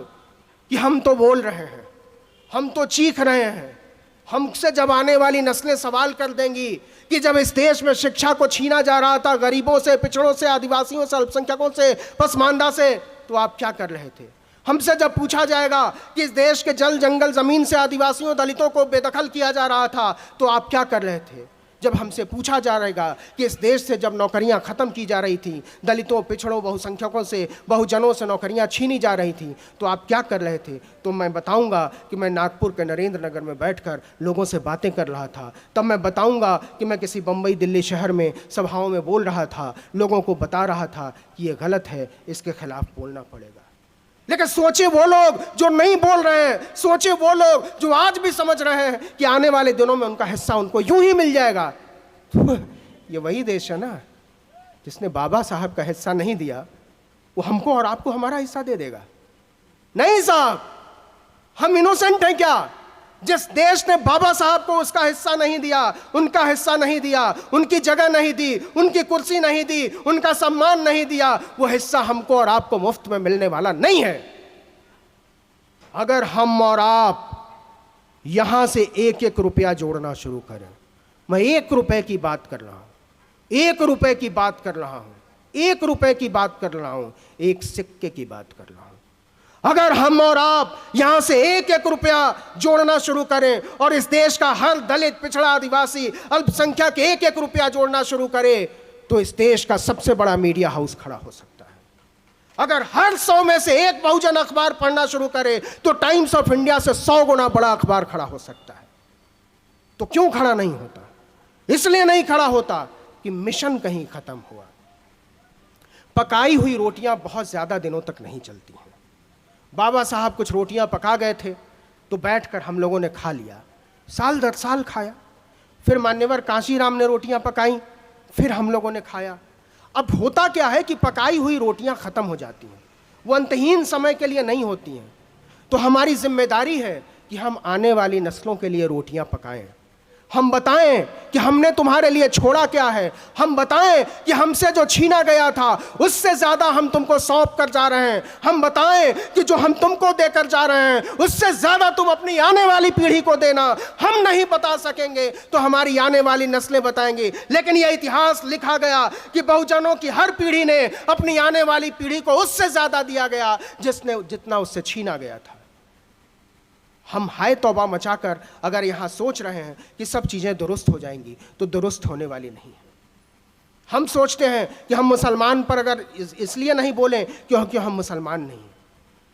कि हम तो बोल रहे हैं, हम तो चीख रहे हैं, हमसे जब आने वाली नस्लें सवाल कर देंगी कि जब इस देश में शिक्षा को छीना जा रहा था गरीबों से, पिछड़ों से, आदिवासियों से, अल्पसंख्यकों से, पसमानदा से, तो आप क्या कर रहे थे? हमसे जब पूछा जाएगा कि इस देश के जल, जंगल, जमीन से आदिवासियों, दलितों को बेदखल किया जा रहा था, तो आप क्या कर रहे थे? जब हमसे पूछा जा रहेगा कि इस देश से जब नौकरियां खत्म की जा रही थी, दलितों, पिछड़ों, बहुसंख्यकों से, बहुजनों से नौकरियां छीनी जा रही थी, तो आप क्या कर रहे थे? तो मैं बताऊंगा कि मैं नागपुर के नरेंद्र नगर में बैठकर लोगों से बातें कर रहा था। तब मैं बताऊंगा कि मैं किसी बम्बई, दिल्ली शहर में सभाओं में बोल रहा था, लोगों को बता रहा था कि ये गलत है, इसके खिलाफ बोलना पड़ेगा। लेकिन सोचे वो लोग जो नहीं बोल रहे हैं, सोचे वो लोग जो आज भी समझ रहे हैं कि आने वाले दिनों में उनका हिस्सा उनको यूं ही मिल जाएगा। तो ये वही देश है ना जिसने बाबा साहब का हिस्सा नहीं दिया, वो हमको और आपको हमारा हिस्सा दे देगा? नहीं साहब, हम इनोसेंट हैं क्या? जिस देश ने बाबा साहब को उसका हिस्सा नहीं दिया, उनका हिस्सा नहीं दिया, उनकी जगह नहीं दी, उनकी कुर्सी नहीं दी, उनका सम्मान नहीं दिया, वो हिस्सा हमको और आपको मुफ्त में मिलने वाला नहीं है। अगर हम और आप यहां से एक एक रुपया जोड़ना शुरू करें, मैं 1 रुपए की बात कर रहा हूं, 1 रुपए की बात कर रहा हूं, 1 रुपए की बात कर रहा हूं, 1 सिक्के की बात कर रहा हूं। अगर हम और आप यहां से एक एक रुपया जोड़ना शुरू करें और इस देश का हर दलित, पिछड़ा, आदिवासी, अल्पसंख्यक एक एक रुपया जोड़ना शुरू करे, तो इस देश का सबसे बड़ा मीडिया हाउस खड़ा हो सकता है। अगर हर 100 में से एक बहुजन अखबार पढ़ना शुरू करे तो टाइम्स ऑफ इंडिया से 100 गुना बड़ा अखबार खड़ा हो सकता है। तो क्यों खड़ा नहीं होता? इसलिए नहीं खड़ा होता कि मिशन कहीं खत्म हुआ। पकाई हुई रोटियां बहुत ज्यादा दिनों तक नहीं चलती हैं। बाबा साहब कुछ रोटियां पका गए थे तो बैठकर हम लोगों ने खा लिया, साल दर साल खाया। फिर मान्यवर कांशीराम ने रोटियां पकाई, फिर हम लोगों ने खाया। अब होता क्या है कि पकाई हुई रोटियां खत्म हो जाती हैं, वो अंतहीन समय के लिए नहीं होती हैं। तो हमारी जिम्मेदारी है कि हम आने वाली नस्लों के लिए रोटियां पकाएं। हम बताएं कि हमने तुम्हारे लिए छोड़ा क्या है। हम बताएं कि हमसे जो छीना गया था उससे ज्यादा हम तुमको सौंप कर जा रहे हैं। हम बताएं कि जो हम तुमको देकर जा रहे हैं उससे ज्यादा तुम अपनी आने वाली पीढ़ी को देना। हम नहीं बता सकेंगे तो हमारी आने वाली नस्लें बताएंगी। लेकिन यह इतिहास लिखा गया कि बहुजनों की हर पीढ़ी ने अपनी आने वाली पीढ़ी को उससे ज्यादा दिया गया जितना उससे छीना गया था। हम हाय तौबा मचाकर अगर यहाँ सोच रहे हैं कि सब चीज़ें दुरुस्त हो जाएंगी तो दुरुस्त होने वाली नहीं है। हम सोचते हैं कि हम मुसलमान पर अगर इसलिए नहीं बोलें क्योंकि हम मुसलमान नहीं,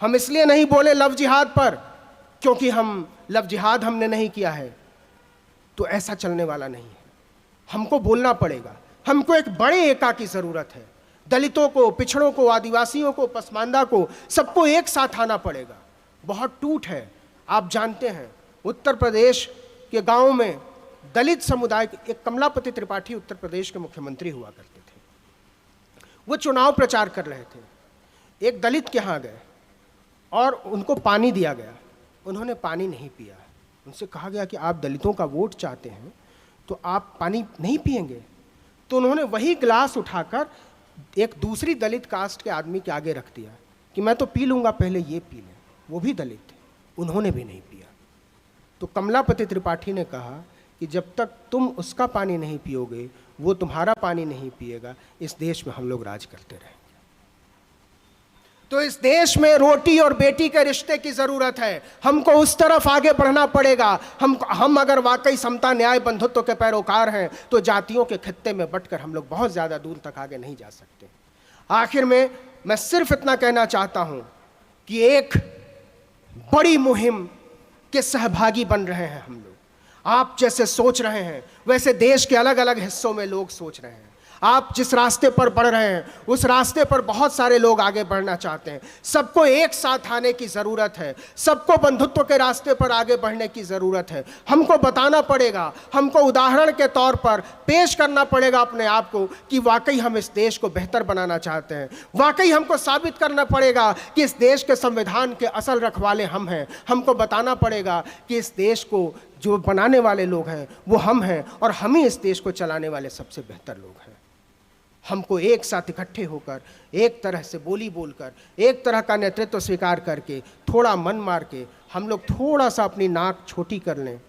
हम इसलिए नहीं बोले लव जिहाद पर क्योंकि हम लव जिहाद हमने नहीं किया है, तो ऐसा चलने वाला नहीं है। हमको बोलना पड़ेगा। हमको एक बड़े एका की ज़रूरत है। दलितों को, पिछड़ों को, आदिवासियों को, पसमानदा को, सबको एक साथ आना पड़ेगा। बहुत टूट है। आप जानते हैं उत्तर प्रदेश के गांव में दलित समुदाय, एक कमलापति त्रिपाठी उत्तर प्रदेश के मुख्यमंत्री हुआ करते थे। वो चुनाव प्रचार कर रहे थे। एक दलित के यहाँ गए और उनको पानी दिया गया। उन्होंने पानी नहीं पिया। उनसे कहा गया कि आप दलितों का वोट चाहते हैं तो आप पानी नहीं पिएंगे। तो उन्होंने वही गिलास उठाकर एक दूसरी दलित कास्ट के आदमी के आगे रख दिया कि मैं तो पी लूँगा, पहले ये पी लें। वो भी दलित थे, उन्होंने भी नहीं पिया। तो कमलापति त्रिपाठी ने कहा कि जब तक तुम उसका पानी नहीं पियोगे, वो तुम्हारा पानी नहीं पिएगा, इस देश में हम लोग राज करते रहेंगे। तो इस देश में रोटी और बेटी के रिश्ते की जरूरत है। हमको उस तरफ आगे बढ़ना पड़ेगा। हम अगर वाकई समता, न्याय, बंधुत्व के पैरोकार हैं तो जातियों के खित्ते में बंटकर हम लोग बहुत ज्यादा दूर तक आगे नहीं जा सकते। आखिर में मैं सिर्फ इतना कहना चाहता हूं कि एक बड़ी मुहिम के सहभागी बन रहे हैं हम लोग। आप जैसे सोच रहे हैं वैसे देश के अलग अलग हिस्सों में लोग सोच रहे हैं। आप जिस रास्ते पर बढ़ रहे हैं उस रास्ते पर बहुत सारे लोग आगे बढ़ना चाहते हैं। सबको एक साथ आने की ज़रूरत है। सबको बंधुत्व के रास्ते पर आगे बढ़ने की ज़रूरत है। हमको बताना पड़ेगा, हमको उदाहरण के तौर पर पेश करना पड़ेगा अपने आप को कि वाकई हम इस देश को बेहतर बनाना चाहते हैं। वाकई हमको साबित करना पड़ेगा कि इस देश के संविधान के असल रखवाले हम हैं। हमको बताना पड़ेगा कि इस देश को जो बनाने वाले लोग हैं वो हम हैं और हम ही इस देश को चलाने वाले सबसे बेहतर लोग हैं। हमको एक साथ इकट्ठे होकर, एक तरह से बोली बोलकर, एक तरह का नेतृत्व स्वीकार करके, थोड़ा मन मार के हम लोग थोड़ा सा अपनी नाक छोटी कर लें।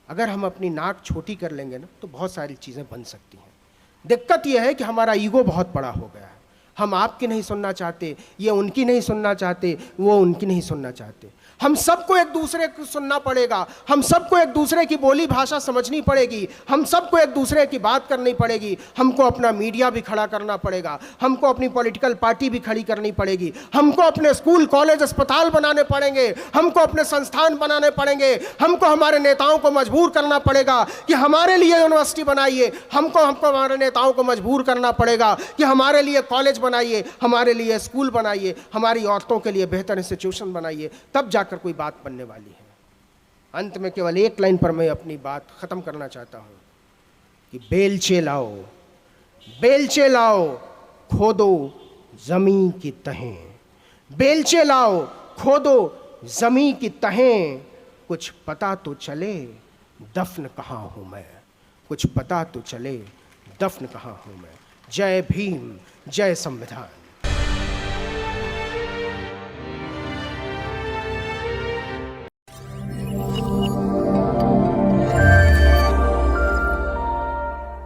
अगर हम अपनी नाक छोटी कर लेंगे ना तो बहुत सारी चीज़ें बन सकती हैं। दिक्कत यह है कि हमारा ईगो बहुत बड़ा हो गया है। हम आपकी नहीं सुनना चाहते, ये उनकी नहीं सुनना चाहते, वो उनकी नहीं सुनना चाहते। हम सबको एक दूसरे को सुनना पड़ेगा। हम सबको एक दूसरे की बोली भाषा समझनी पड़ेगी। हम सबको एक दूसरे की बात करनी पड़ेगी। हमको अपना मीडिया भी खड़ा करना पड़ेगा। हमको अपनी पॉलिटिकल पार्टी भी खड़ी करनी पड़ेगी। हमको अपने स्कूल, कॉलेज, अस्पताल बनाने पड़ेंगे। हमको अपने संस्थान बनाने पड़ेंगे। हमको हमारे नेताओं को मजबूर करना पड़ेगा कि हमारे लिए यूनिवर्सिटी बनाइए। हमको हमारे नेताओं को मजबूर करना पड़ेगा कि हमारे लिए कॉलेज बनाइए, हमारे लिए स्कूल बनाइए, हमारी औरतों के लिए बेहतर इंस्टीट्यूशन बनाइए। तब जाकर कोई बात बनने वाली है। अंत में केवल एक लाइन पर मैं अपनी बात खत्म करना चाहता हूं कि बेलचे लाओ, बेलचे लाओ, खोदो जमीन की तहें। बेलचे लाओ, खोदो जमीन की तहें। कुछ पता तो चले दफन कहाँ हूं मैं। कुछ पता तो चले दफन कहाँ हूं मैं। जय भीम, जय संविधान।